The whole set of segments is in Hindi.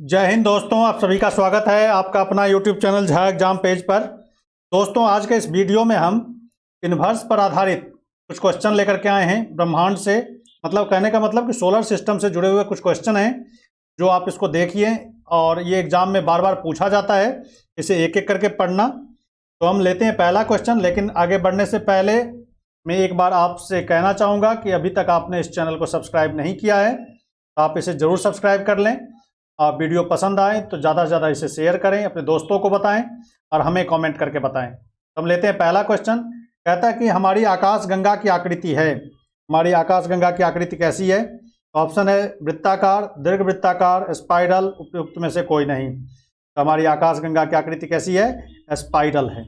जय हिंद दोस्तों, आप सभी का स्वागत है आपका अपना YouTube channel Jha exam page पर। दोस्तों, आज के इस वीडियो में हम इन्वर्स पर आधारित कुछ क्वेश्चन लेकर के आए हैं ब्रह्मांड से। मतलब कहने का मतलब कि सोलर सिस्टम से जुड़े हुए कुछ क्वेश्चन हैं जो आप इसको देखिए, और ये एग्जाम में बार बार पूछा जाता है, इसे एक एक करके पढ़ना। तो हम लेते हैं पहला क्वेश्चन, लेकिन आगे बढ़ने से पहले मैं एक बार आपसे कहना चाहूँगा कि अभी तक आपने इस चैनल को सब्सक्राइब नहीं किया है तो आप इसे ज़रूर सब्सक्राइब कर लें। आप वीडियो पसंद आए तो ज़्यादा से ज़्यादा इसे शेयर करें, अपने दोस्तों को बताएं और हमें कमेंट करके बताएं। तो हम लेते हैं पहला क्वेश्चन। कहता है कि हमारी आकाशगंगा की आकृति है, हमारी आकाशगंगा की आकृति कैसी है? ऑप्शन है वृत्ताकार, दीर्घ वृत्ताकार, स्पाइरल, उपयुक्त में से कोई नहीं। तो हमारी आकाशगंगा की आकृति कैसी है? स्पाइरल है,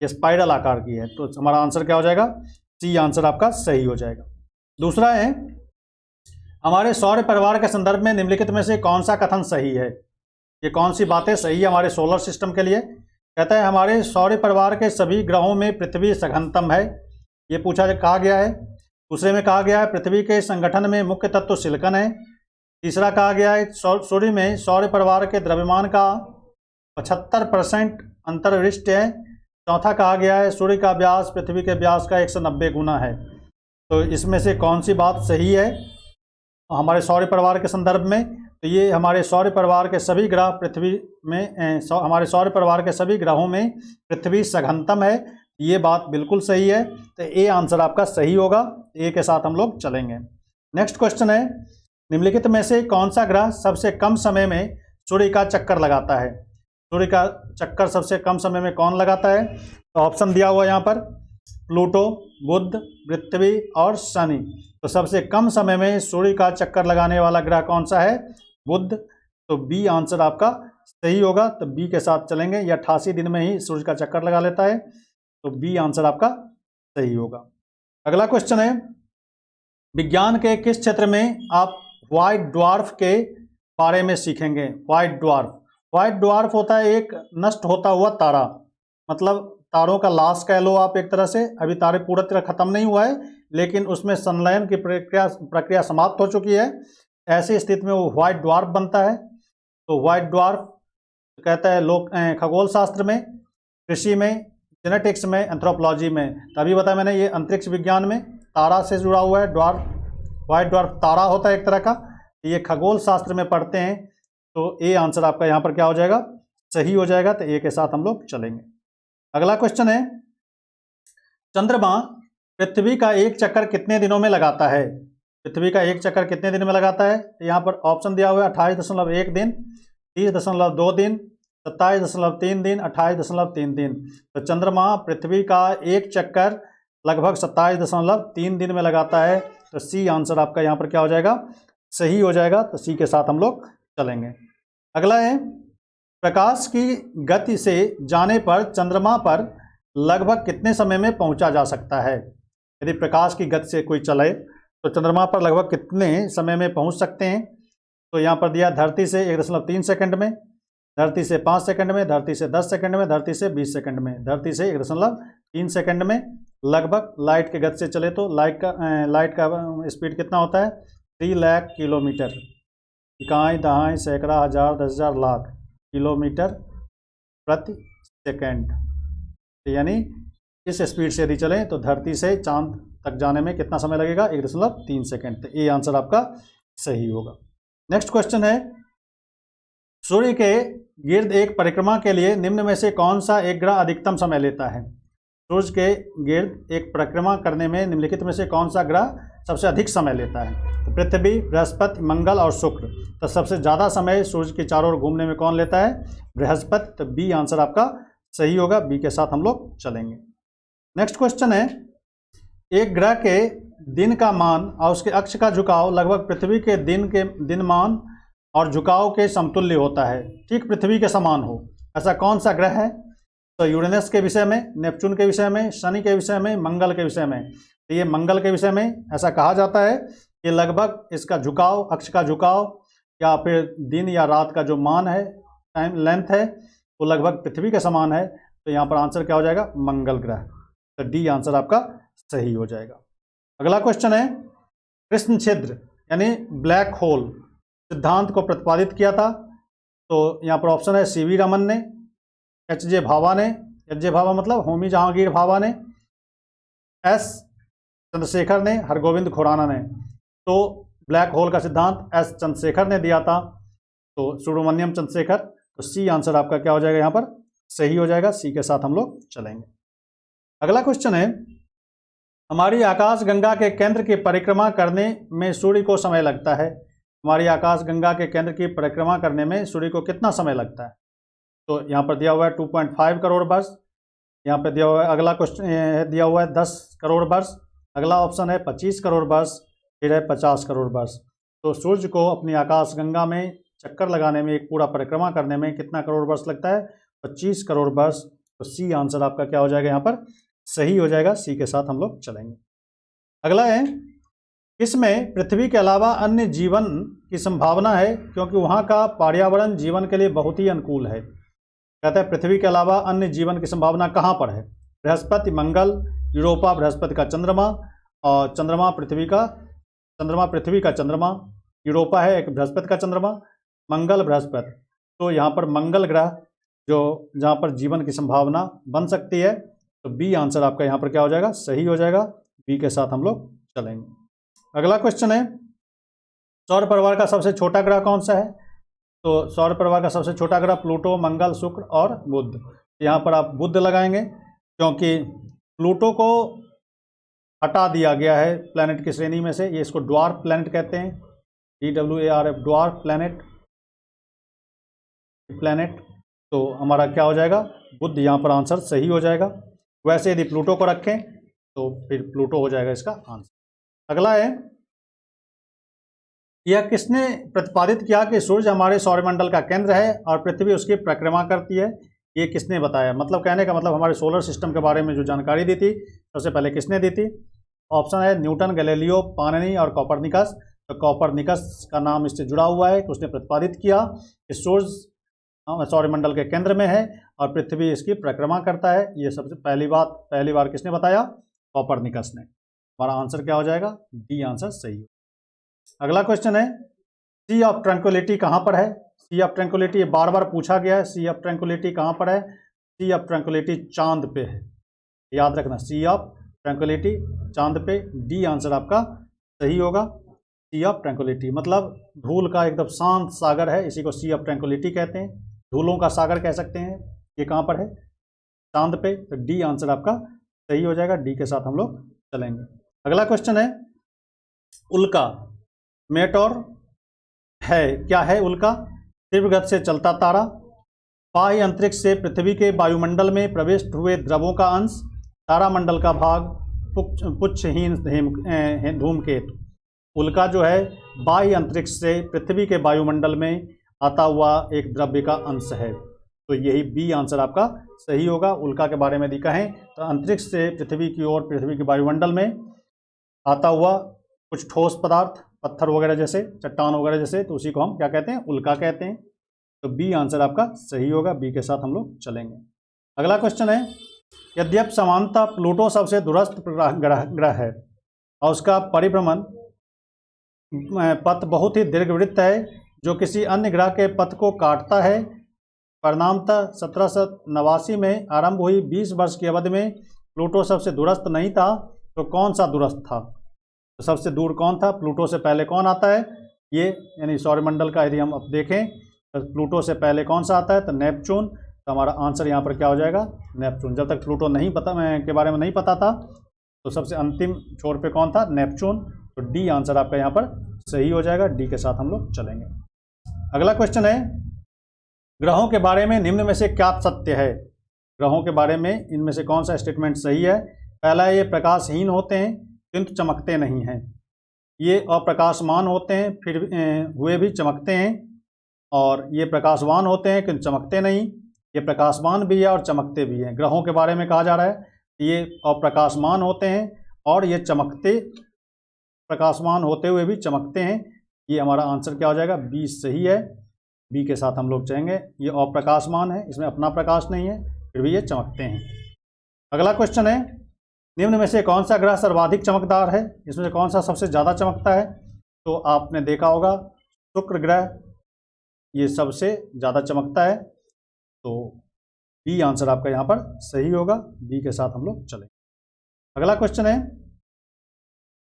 ये स्पाइरल आकार की है। तो हमारा आंसर क्या हो जाएगा? सी आंसर आपका सही हो जाएगा। दूसरा है, हमारे सौर परिवार के संदर्भ में निम्नलिखित में से कौन सा कथन सही है? ये कौन सी बातें सही है हमारे सोलर सिस्टम के लिए? कहता है हमारे सौर परिवार के सभी ग्रहों में पृथ्वी सघनतम है, ये कहा गया है। दूसरे में कहा गया है पृथ्वी के संगठन में मुख्य तत्व सिलिकॉन है। तीसरा कहा गया है सूर्य में सौर परिवार के द्रव्यमान का 75% अंतर्विष्ट है। चौथा कहा गया है सूर्य का व्यास पृथ्वी के व्यास का 190 गुना है। तो इसमें से कौन सी बात सही है हमारे सौर परिवार के संदर्भ में? तो ये हमारे सौर परिवार के सभी ग्रह पृथ्वी में हमारे सौर परिवार के सभी ग्रहों में पृथ्वी सघनतम है, ये बात बिल्कुल सही है। तो ए आंसर आपका सही होगा, ए के साथ हम लोग चलेंगे। नेक्स्ट क्वेश्चन है, निम्नलिखित में से कौन सा ग्रह सबसे कम समय में सूर्य का चक्कर लगाता है? सूर्य का चक्कर सबसे कम समय में कौन लगाता है? तो ऑप्शन दिया हुआ यहाँ पर, प्लूटो, बुध, पृथ्वी और शनि। तो सबसे कम समय में सूर्य का चक्कर लगाने वाला ग्रह कौन सा है? बुध। तो बी आंसर आपका सही होगा। तो बी के साथ चलेंगे, यह 88 दिन में ही सूर्य का चक्कर लगा लेता है। तो बी आंसर आपका सही होगा। अगला क्वेश्चन है, विज्ञान के किस क्षेत्र में आप व्हाइट ड्वार्फ के बारे में सीखेंगे? व्हाइट ड्वार्फ होता है एक नष्ट होता हुआ तारा, मतलब तारों का लाश कह लो आप एक तरह से। अभी तारे पूरा तरह खत्म नहीं हुआ है, लेकिन उसमें संलयन की प्रक्रिया समाप्त हो चुकी है। ऐसी स्थिति में वो व्हाइट ड्वार्फ बनता है। तो व्हाइट ड्वार्फ कहता है लोग खगोल शास्त्र में, कृषि में, जेनेटिक्स में, एंथ्रोपोलॉजी में। तभी बताया मैंने, ये अंतरिक्ष विज्ञान में तारा से जुड़ा हुआ है। व्हाइट ड्वार्फ तारा होता है एक तरह का, ये खगोल शास्त्र में पढ़ते हैं। तो ए आंसर आपका यहाँ पर क्या हो जाएगा? सही हो जाएगा। तो ए के साथ हम लोग चलेंगे। अगला क्वेश्चन है, चंद्रमा पृथ्वी का एक चक्कर कितने दिनों में लगाता है? पृथ्वी का एक चक्कर कितने दिन में लगाता है? यहाँ पर ऑप्शन दिया हुआ है 28.1 दिन, 30.2 दिन, 27.3 दिन, 28.3 दिन। तो चंद्रमा पृथ्वी का एक चक्कर लगभग 27.3 दिन में लगाता है। तो सी आंसर आपका यहाँ पर क्या हो जाएगा? सही हो जाएगा। तो सी के साथ हम लोग चलेंगे। अगला है, प्रकाश की गति से जाने पर चंद्रमा पर लगभग कितने समय में पहुंचा जा सकता है? यदि प्रकाश की गति से कोई चले तो चंद्रमा पर लगभग कितने समय में पहुंच सकते हैं? तो यहाँ पर दिया धरती से 1.3 सेकंड में, धरती से 5 सेकंड में, धरती से 10 सेकंड में, धरती से 20 सेकंड में। धरती से 1.3 सेकंड में लगभग लाइट की गति से चले तो लाइट का स्पीड कितना होता है? 3 लाख किलोमीटर, इकाई, दहाई, सैकड़ा, हज़ार, 10,000, लाख किलोमीटर प्रति सेकंड। यानी इस स्पीड से यदि चलें तो धरती से चांद तक जाने में कितना समय लगेगा? 1.3 सेकंड। तो ये आंसर आपका सही होगा। नेक्स्ट क्वेश्चन है, सूर्य के गिर्द एक परिक्रमा के लिए निम्न में से कौन सा एक ग्रह अधिकतम समय लेता है? सूर्य के गिर्द एक परिक्रमा करने में निम्नलिखित में से कौन सा ग्रह सबसे अधिक समय लेता है? तो पृथ्वी, बृहस्पति, मंगल और शुक्र। तो सबसे ज़्यादा समय सूर्य के चारों ओर घूमने में कौन लेता है? बृहस्पति। तो बी आंसर आपका सही होगा। बी के साथ हम लोग चलेंगे। नेक्स्ट क्वेश्चन है, एक ग्रह के दिन का मान और उसके अक्ष का झुकाव लगभग पृथ्वी के दिन मान और झुकाव के समतुल्य होता है, ठीक पृथ्वी के समान हो। ऐसा कौन सा ग्रह है? तो यूरेनस के विषय में, नेपच्यून के विषय में, शनि के विषय में, मंगल के विषय में। तो ये मंगल के विषय में ऐसा कहा जाता है कि लगभग इसका झुकाव, अक्ष का झुकाव या फिर दिन या रात का जो मान है, टाइम लेंथ है, वो लगभग पृथ्वी के समान है। तो यहाँ पर आंसर क्या हो जाएगा? मंगल ग्रह। तो डी आंसर आपका सही हो जाएगा। अगला क्वेश्चन है, कृष्ण छिद्र यानी ब्लैक होल सिद्धांत को प्रतिपादित किया था तो यहाँ पर ऑप्शन है सीवी रमन ने, एच.जे. भाभा ने, एच.जे. भाभा मतलब होमी जहांगीर भाभा ने, एस चंद्रशेखर ने, हरगोविंद खुराना ने। तो ब्लैक होल का सिद्धांत एस चंद्रशेखर ने दिया था, तो सुब्रमण्यम चंद्रशेखर। तो सी आंसर आपका क्या हो जाएगा, यहाँ पर सही हो जाएगा। सी के साथ हम लोग चलेंगे। अगला क्वेश्चन है, हमारी आकाशगंगा के केंद्र की परिक्रमा करने में सूर्य को समय लगता है। हमारी आकाशगंगा के केंद्र की परिक्रमा करने में सूर्य को कितना समय लगता है? तो यहाँ पर दिया हुआ है 2.5 करोड़ वर्ष। यहाँ पर दिया हुआ है, अगला क्वेश्चन दिया हुआ है 10 करोड़ वर्ष। अगला ऑप्शन है 25 करोड़ वर्ष, फिर है 50 करोड़ वर्ष। तो सूर्य को अपनी आकाशगंगा में चक्कर लगाने में, एक पूरा परिक्रमा करने में कितना करोड़ वर्ष लगता है? 25 करोड़ वर्ष। तो सी आंसर आपका क्या हो जाएगा, यहाँ पर सही हो जाएगा। सी के साथ हम लोग चलेंगे। अगला है, इसमें पृथ्वी के अलावा अन्य जीवन की संभावना है क्योंकि वहाँ का पर्यावरण जीवन के लिए बहुत ही अनुकूल है। कहता है पृथ्वी के अलावा अन्य जीवन की संभावना कहाँ पर है? बृहस्पति, मंगल, यूरोपा बृहस्पति का चंद्रमा, और चंद्रमा पृथ्वी का चंद्रमा, यूरोपा है एक बृहस्पति का चंद्रमा, मंगल बृहस्पति। तो यहाँ पर मंगल ग्रह जो जहाँ पर जीवन की संभावना बन सकती है, तो बी आंसर आपका यहाँ पर क्या हो जाएगा, सही हो जाएगा। बी के साथ हम लोग चलेंगे। अगला क्वेश्चन है, सौर परिवार का सबसे छोटा ग्रह कौन सा है? तो सौर परिवार का सबसे छोटा ग्रह प्लूटो, मंगल, शुक्र और बुध। यहाँ पर आप बुध लगाएंगे क्योंकि प्लूटो को हटा दिया गया है प्लैनेट की श्रेणी में से। ये इसको ड्वार्फ प्लैनेट कहते हैं, DWARF, ड्वार्फ प्लैनेट। तो हमारा क्या हो जाएगा, बुध। यहाँ पर आंसर सही हो जाएगा। वैसे यदि प्लूटो को रखें तो फिर प्लूटो हो जाएगा इसका आंसर। अगला है, यह किसने प्रतिपादित किया कि सूर्य हमारे सौरमंडल का केंद्र है और पृथ्वी उसकी परिक्रमा करती है? ये किसने बताया? मतलब कहने का मतलब हमारे सोलर सिस्टम के बारे में जो जानकारी दी थी सबसे पहले किसने दी थी? ऑप्शन है न्यूटन, गैलीलियो, पाणिनी और कॉपरनिकस। तो कॉपरनिकस का नाम इससे जुड़ा हुआ है कि उसने प्रतिपादित किया कि सूर्य सौरमंडल के केंद्र में है और पृथ्वी इसकी परिक्रमा करता है। ये सबसे पहली बार किसने बताया? कॉपरनिकस ने। हमारा आंसर क्या हो जाएगा, डी आंसर सही है। अगला क्वेश्चन है, सी ऑफ ट्रैंक्विलिटी कहाँ पर है? सी ऑफ ट्रैंक्विलिटी बार बार पूछा गया है। सी ऑफ ट्रैंक्विलिटी कहाँ पर है? सी ऑफ ट्रैंक्विलिटी चांद पे है, याद रखना। सी ऑफ ट्रैंक्विलिटी चांद पे। डी आंसर आपका सही होगा। सी ऑफ ट्रैंक्विलिटी मतलब धूल का एकदम शांत सागर है, इसी को सी ऑफ ट्रैंक्विलिटी कहते हैं। धूलों का सागर कह सकते हैं। ये कहाँ पर है? चांद पे। तो डी आंसर आपका सही हो जाएगा। डी के साथ हम लोग चलेंगे। अगला क्वेश्चन है, उल्का मेटोर है, क्या है उल्का? तीव्र गति से चलता तारा, बाह्य अंतरिक्ष से पृथ्वी के वायुमंडल में प्रविष्ट हुए द्रवों का अंश, तारामंडल का भाग, पुच्छहीन धूमकेतु। उल्का जो है बाह्य अंतरिक्ष से पृथ्वी के वायुमंडल में आता हुआ एक द्रव्य का अंश है। तो यही बी आंसर आपका सही होगा। उल्का के बारे में यदि कहें तो अंतरिक्ष से पृथ्वी की ओर, पृथ्वी के वायुमंडल में आता हुआ कुछ ठोस पदार्थ, पत्थर वगैरह जैसे, चट्टान वगैरह जैसे, तो उसी को हम क्या कहते हैं, उल्का कहते हैं। तो बी आंसर आपका सही होगा। बी के साथ हम लोग चलेंगे। अगला क्वेश्चन है, यद्यप समानता प्लूटो सबसे दूरस्थ ग्रह है और उसका परिभ्रमण पथ बहुत ही दीर्घवृत्त है जो किसी अन्य ग्रह के पथ को काटता है, परिणामतः 1789 में आरंभ हुई 20 वर्ष की अवधि में प्लूटो सबसे दूरस्थ नहीं था, तो कौन सा दूरस्थ था? तो सबसे दूर कौन था? प्लूटो से पहले कौन आता है? ये यानी सौरमंडल का यदि हम अब देखें तो प्लूटो से पहले कौन सा आता है? तो नेपच्यून। तो हमारा आंसर यहाँ पर क्या हो जाएगा, नेपच्यून। जब तक प्लूटो नहीं पता के बारे में नहीं पता था तो सबसे अंतिम छोर पे कौन था? नेपच्यून। तो डी आंसर आपका यहाँ पर सही हो जाएगा। डी के साथ हम लोग चलेंगे। अगला क्वेश्चन है, ग्रहों के बारे में निम्न में से क्या सत्य है? ग्रहों के बारे में इनमें से कौन सा स्टेटमेंट सही है? पहला, ये प्रकाशहीन होते हैं किंतु चमकते नहीं हैं। ये अप्रकाशमान होते हैं फिर हुए भी चमकते हैं। और ये प्रकाशवान होते हैं किंतु चमकते नहीं। ये प्रकाशवान भी है और चमकते भी हैं। ग्रहों के बारे में कहा जा रहा है ये अप्रकाशमान होते हैं और ये चमकते, प्रकाशमान होते हुए भी चमकते हैं। ये हमारा आंसर क्या हो जाएगा, बी सही है। बी के साथ हम लोग चाहेंगे। ये अप्रकाशमान है, इसमें अपना प्रकाश नहीं है, फिर भी ये चमकते हैं। अगला क्वेश्चन है, निम्न में से कौन सा ग्रह सर्वाधिक चमकदार है? इसमें से कौन सा सबसे ज़्यादा चमकता है? तो आपने देखा होगा शुक्र ग्रह ये सबसे ज़्यादा चमकता है, तो बी आंसर आपका यहाँ पर सही होगा। बी के साथ हम लोग चलेंगे। अगला क्वेश्चन है,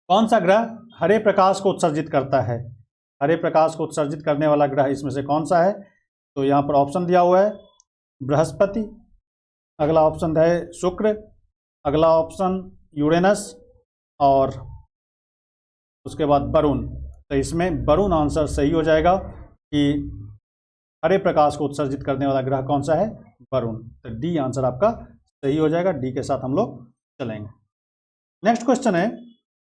कौन सा ग्रह हरे प्रकाश को उत्सर्जित करता है? हरे प्रकाश को उत्सर्जित करने वाला ग्रह इसमें से कौन सा है? तो यहाँ पर ऑप्शन दिया हुआ है, बृहस्पति, अगला ऑप्शन है शुक्र, अगला ऑप्शन यूरेनस और उसके बाद वरुण। तो इसमें वरुण आंसर सही हो जाएगा कि हरे प्रकाश को उत्सर्जित करने वाला ग्रह कौन सा है? वरुण। तो डी आंसर आपका सही हो जाएगा। डी के साथ हम लोग चलेंगे। नेक्स्ट क्वेश्चन है,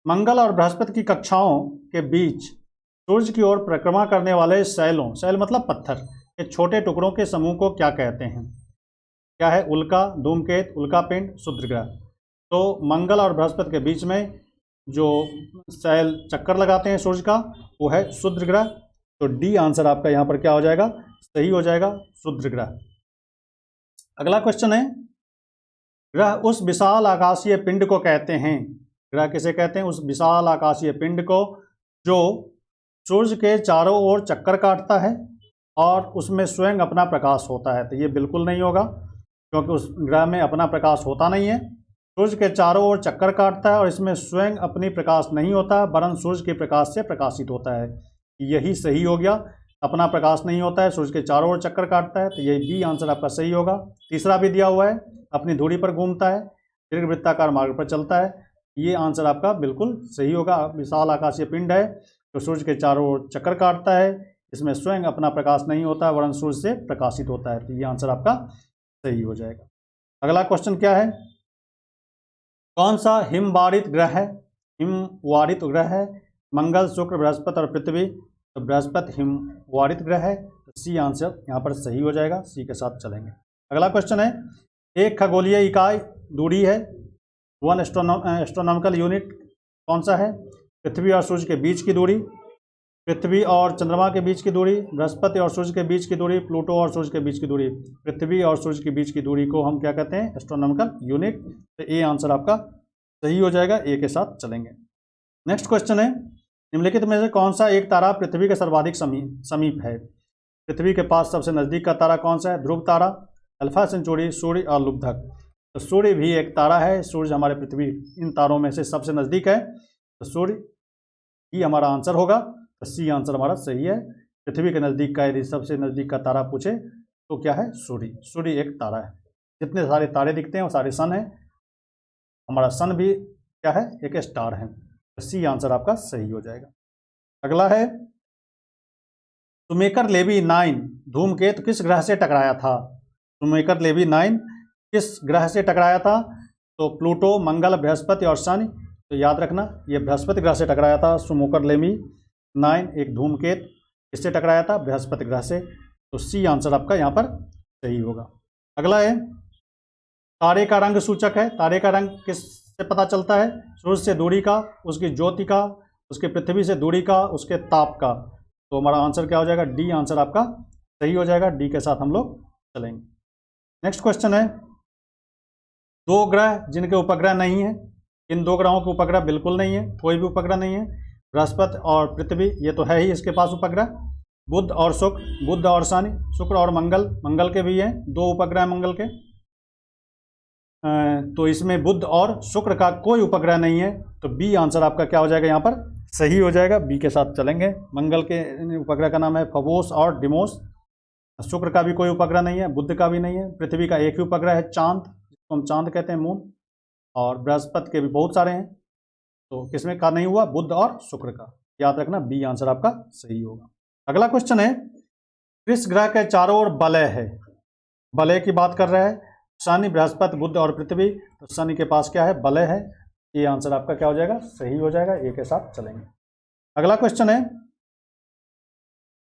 मंगल और बृहस्पति की कक्षाओं के बीच सूर्य की ओर परिक्रमा करने वाले शैलों, शैल मतलब पत्थर, के छोटे टुकड़ों के समूह को क्या कहते हैं? क्या है? उल्का, धूमकेतु, उल्कापिंड, क्षुद्रग्रह। तो मंगल और बृहस्पति के बीच में जो शैल चक्कर लगाते हैं सूर्य का, वो है क्षुद्रग्रह। तो डी आंसर आपका यहाँ पर क्या हो जाएगा? सही हो जाएगा, क्षुद्रग्रह। अगला क्वेश्चन है, ग्रह उस विशाल आकाशीय पिंड को कहते हैं, ग्रह किसे कहते हैं? उस विशाल आकाशीय पिंड को जो सूर्य के चारों ओर चक्कर काटता है और उसमें स्वयं अपना प्रकाश होता है। तो ये बिल्कुल नहीं होगा, क्योंकि उस ग्रह में अपना प्रकाश होता नहीं है। सूर्य के चारों ओर चक्कर काटता है और इसमें स्वयं अपनी प्रकाश नहीं होता, वरन सूर्य के प्रकाश से प्रकाशित होता है। यही सही हो गया, अपना प्रकाश नहीं होता है, सूर्य के चारों ओर चक्कर काटता है। तो यही बी आंसर आपका सही होगा। तीसरा भी दिया हुआ है, अपनी धुरी पर घूमता है, दीर्घवृत्ताकार मार्ग पर चलता है। ये आंसर आपका बिल्कुल सही होगा। विशाल आकाशीय पिंड है जो सूर्य के चारों ओर चक्कर काटता है, इसमें स्वयं अपना प्रकाश नहीं होता है, वरन सूर्य से प्रकाशित होता है। तो ये आंसर आपका सही हो जाएगा। अगला क्वेश्चन क्या है, कौन सा हिमवारित ग्रह है? हिमवारित ग्रह है मंगल, शुक्र, बृहस्पति और पृथ्वी। तो बृहस्पति हिमवारित ग्रह है। तो सी आंसर यहाँ पर सही हो जाएगा। सी के साथ चलेंगे। अगला क्वेश्चन है, एक खगोलीय इकाई दूरी है, 1 एस्ट्रोनॉमिकल यूनिट कौन सा है? पृथ्वी और सूर्य के बीच की दूरी, पृथ्वी और चंद्रमा के बीच की दूरी, बृहस्पति और सूर्य के बीच की दूरी, प्लूटो और सूर्य के बीच की दूरी। पृथ्वी और सूर्य के बीच की दूरी को हम क्या कहते हैं? Astronomical unit. तो ए आंसर आपका सही हो जाएगा। ए के साथ चलेंगे। नेक्स्ट क्वेश्चन है, निम्नलिखित में से कौन सा एक तारा पृथ्वी के सर्वाधिक समीप है? पृथ्वी के पास सबसे नज़दीक का तारा कौन सा है? ध्रुव तारा, अल्फा सेंचुरी, सूर्य और लुब्धक। तो सूर्य भी एक तारा है। सूर्य हमारे पृथ्वी इन तारों में से सबसे नज़दीक है, तो सूर्य ही हमारा आंसर होगा। तो सी आंसर हमारा सही है। पृथ्वी के नज़दीक का यदि सबसे नज़दीक का तारा पूछे तो क्या है? सूर्य। सूर्य एक तारा है। जितने सारे तारे दिखते हैं वो सारे सन है। हमारा सन भी क्या है? एक स्टार है। तो सी आंसर आपका सही हो जाएगा। अगला है, शुमेकर लेवी 9 धूमकेतु किस ग्रह से टकराया था? शुमेकर लेवी 9 किस ग्रह से टकराया था? तो प्लूटो, मंगल, बृहस्पति और शनि। तो याद रखना, ये बृहस्पति ग्रह से टकराया था। शुमेकर लेवी 9 एक धूमकेतु किससे टकराया था? बृहस्पति ग्रह से। तो सी आंसर आपका यहाँ पर सही होगा। अगला है, तारे का रंग सूचक है। तारे का रंग किससे पता चलता है? सूर्य से दूरी का, उसकी ज्योति का, उसके पृथ्वी से दूरी का, उसके ताप का। तो हमारा आंसर क्या हो जाएगा? डी आंसर आपका सही हो जाएगा। डी के साथ हम लोग चलेंगे। नेक्स्ट क्वेश्चन है, दो ग्रह जिनके उपग्रह नहीं है। इन दो ग्रहों के उपग्रह बिल्कुल नहीं है, कोई भी उपग्रह नहीं है। बृहस्पति और पृथ्वी ये तो है ही इसके पास उपग्रह। बुध और शुक्र, बुध और शनि, शुक्र और मंगल, मंगल के भी हैं दो उपग्रह मंगल के। तो इसमें बुध और शुक्र का कोई उपग्रह नहीं है। तो बी आंसर आपका क्या हो जाएगा? यहाँ पर सही हो जाएगा। बी के साथ चलेंगे। मंगल के उपग्रह का नाम है फबोस और डिमोस। शुक्र का भी कोई उपग्रह नहीं है, बुध का भी नहीं है। पृथ्वी का एक ही उपग्रह है, चांद, जिसको हम चांद कहते हैं, मून। और बृहस्पति के भी बहुत सारे हैं। तो किसमें का नहीं हुआ? बुध और शुक्र का। याद रखना, बी आंसर आपका सही होगा। अगला क्वेश्चन है, किस ग्रह के चारों ओर वलय है? वलय की बात कर रहा है। शनि, बृहस्पति, बुध और पृथ्वी। तो शनि के पास क्या है? वलय है। ये आंसर आपका क्या हो जाएगा? सही हो जाएगा। ए के साथ चलेंगे। अगला क्वेश्चन है,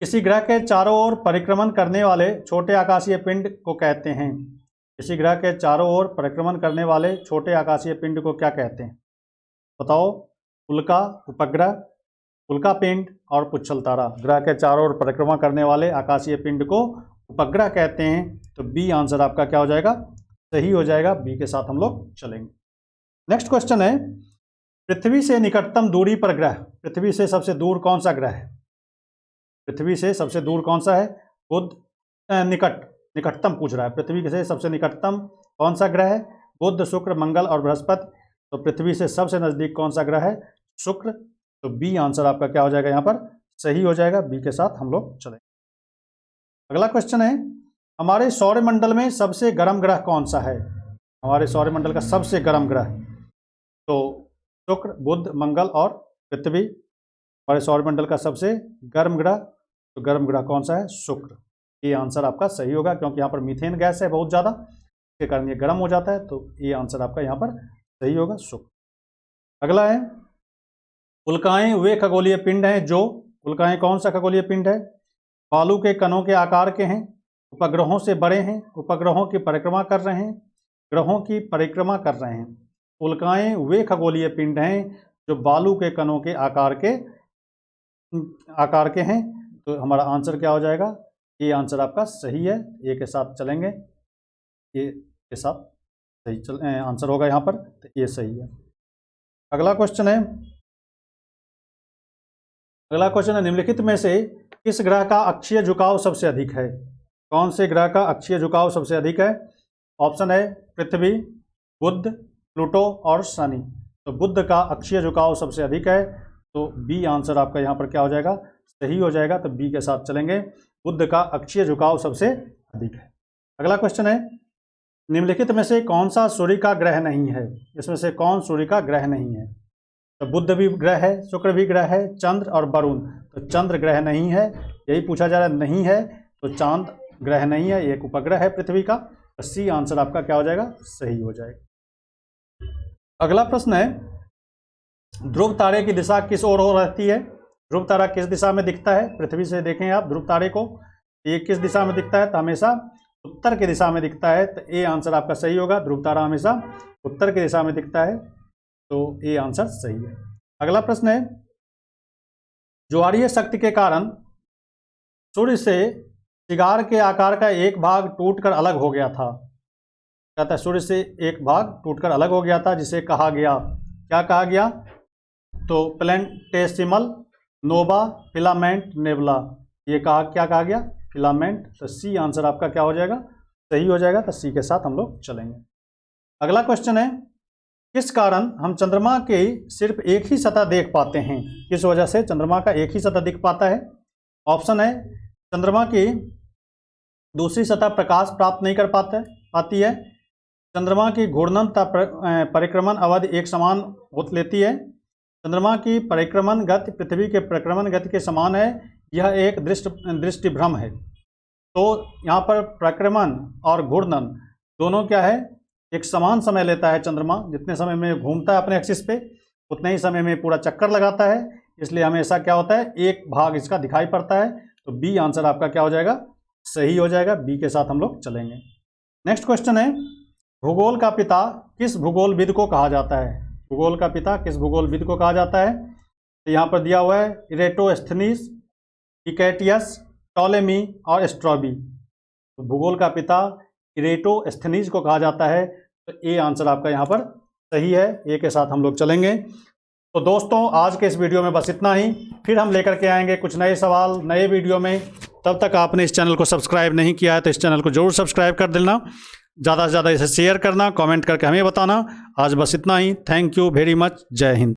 किसी ग्रह के चारों ओर परिक्रमण करने वाले छोटे आकाशीय पिंड को कहते हैं? किसी ग्रह के चारों ओर परिक्रमण करने वाले छोटे आकाशीय पिंड को क्या कहते हैं? बताओ। उल्का, उपग्रह, उल्कापिंड और पुच्छल तारा। ग्रह के चारों ओर परिक्रमा करने वाले आकाशीय पिंड को उपग्रह कहते हैं। तो बी आंसर आपका क्या हो जाएगा? सही हो जाएगा। बी के साथ हम लोग चलेंगे। नेक्स्ट क्वेश्चन है, पृथ्वी से निकटतम दूरी पर ग्रह। पृथ्वी से सबसे दूर कौन सा ग्रह है? पृथ्वी से सबसे दूर कौन सा है? बुध निकटतम पूछ रहा है, पृथ्वी से सबसे निकटतम कौन सा ग्रह है? बुध, शुक्र, मंगल और बृहस्पति। तो पृथ्वी से सबसे नज़दीक कौन सा ग्रह है? शुक्र। तो बी आंसर आपका क्या हो जाएगा यहाँ पर? सही हो जाएगा। बी के साथ हम लोग चलेंगे। अगला क्वेश्चन है, हमारे सौरमंडल में सबसे गर्म ग्रह कौन सा है? हमारे सौरमंडल का सबसे गर्म ग्रह, तो शुक्र, बुध, मंगल और पृथ्वी। हमारे सौरमंडल का सबसे गर्म ग्रह, तो गर्म ग्रह कौन सा है? शुक्र। ये आंसर आपका सही होगा, क्योंकि यहाँ पर मीथेन गैस है बहुत ज़्यादा, इसके कारण ये गर्म हो जाता है। तो ये आंसर आपका यहाँ पर सही होगा, शुक्र। अगला है, उल्काएं वे खगोलीय पिंड हैं जो, उल्काएं कौन सा खगोलीय पिंड है? बालू के कणों के आकार के हैं, उपग्रहों से बड़े हैं, उपग्रहों की परिक्रमा कर रहे हैं, ग्रहों की परिक्रमा कर रहे हैं। उल्काएं वे खगोलीय पिंड हैं जो बालू के कणों के आकार के हैं। तो हमारा आंसर क्या हो जाएगा? ये आंसर आपका सही है। ए के साथ चलेंगे, ए के साथ सही आंसर होगा यहाँ पर, तो ये सही है। अगला क्वेश्चन है, निम्नलिखित में से किस ग्रह का अक्षीय झुकाव सबसे अधिक है? कौन से ग्रह का अक्षीय झुकाव सबसे अधिक है? ऑप्शन है पृथ्वी, बुध, प्लूटो और शनि। तो बुध का अक्षीय झुकाव सबसे अधिक है, तो बी आंसर आपका यहाँ पर क्या हो जाएगा? सही हो जाएगा। तो बी के साथ चलेंगे, बुध का अक्षीय झुकाव सबसे अधिक है। अगला क्वेश्चन है, निम्नलिखित में से कौन सा सूर्य का ग्रह नहीं है? इसमें से कौन सूर्य का ग्रह नहीं है? तो बुध भी ग्रह है, शुक्र भी ग्रह है, चंद्र और वरुण। तो चंद्र ग्रह नहीं है, यही पूछा जा रहा है, नहीं है। तो चांद ग्रह नहीं है, एक उपग्रह है पृथ्वी का। तो सी आंसर आपका क्या हो जाएगा? सही हो जाएगा। अगला प्रश्न है, ध्रुव तारे की दिशा किस ओर हो रहती है? ध्रुव तारा किस दिशा में दिखता है? पृथ्वी से देखें आप ध्रुव तारे को, ये किस दिशा में दिखता है? तो हमेशा उत्तर की दिशा में दिखता है। तो ए आंसर आपका सही होगा, ध्रुव तारा हमेशा उत्तर की दिशा में दिखता है। तो ए आंसर सही है। अगला प्रश्न है, ज्वारीय शक्ति के कारण सूर्य से सिगार के आकार का एक भाग टूटकर अलग हो गया था। कहता है सूर्य से एक भाग टूटकर अलग हो गया था, जिसे कहा गया, क्या कहा गया? तो प्लेनेटेसिमल नोवा फिलामेंट नेबुला। ये क्या कहा गया? फिलामेंट। तो सी आंसर आपका क्या हो जाएगा? सही हो जाएगा। तो सी के साथ हम लोग चलेंगे। अगला क्वेश्चन है, किस कारण हम चंद्रमा की सिर्फ एक ही सतह देख पाते हैं? किस वजह से चंद्रमा का एक ही सतह दिख पाता है? ऑप्शन है, चंद्रमा की दूसरी सतह प्रकाश प्राप्त नहीं कर पाती है, चंद्रमा की घूर्णन तथा परिक्रमण अवधि एक समान लेती है, चंद्रमा की परिक्रमण गति पृथ्वी के परिक्रमण गति के समान है, यह एक दृष्टि भ्रम है। तो यहाँ पर परिक्रमण और घूर्णन दोनों क्या है? एक समान समय लेता है चंद्रमा, जितने समय में घूमता है अपने एक्सिस पे उतने ही समय में पूरा चक्कर लगाता है, इसलिए हमेशा क्या होता है? एक भाग इसका दिखाई पड़ता है। तो बी आंसर आपका क्या हो जाएगा? सही हो जाएगा। बी के साथ हम लोग चलेंगे। नेक्स्ट क्वेश्चन है, भूगोल का पिता किस भूगोलविद को कहा जाता है? भूगोल का पिता किस भूगोलविद को कहा जाता है? तो यहाँ पर दिया हुआ है इरेटोस्थनीज, हिकैटियस, टॉलेमी और स्ट्रॉबी। तो भूगोल का पिता इरेटोस्थनीज को कहा जाता है। तो ए आंसर आपका यहाँ पर सही है। ए के साथ हम लोग चलेंगे। तो दोस्तों, आज के इस वीडियो में बस इतना ही। फिर हम लेकर के आएंगे कुछ नए सवाल नए वीडियो में। तब तक आपने इस चैनल को सब्सक्राइब नहीं किया है तो इस चैनल को जरूर सब्सक्राइब कर देना, ज़्यादा से ज़्यादा इसे शेयर करना, कमेंट करके हमें बताना। आज बस इतना ही। Thank you very much. जय हिंद।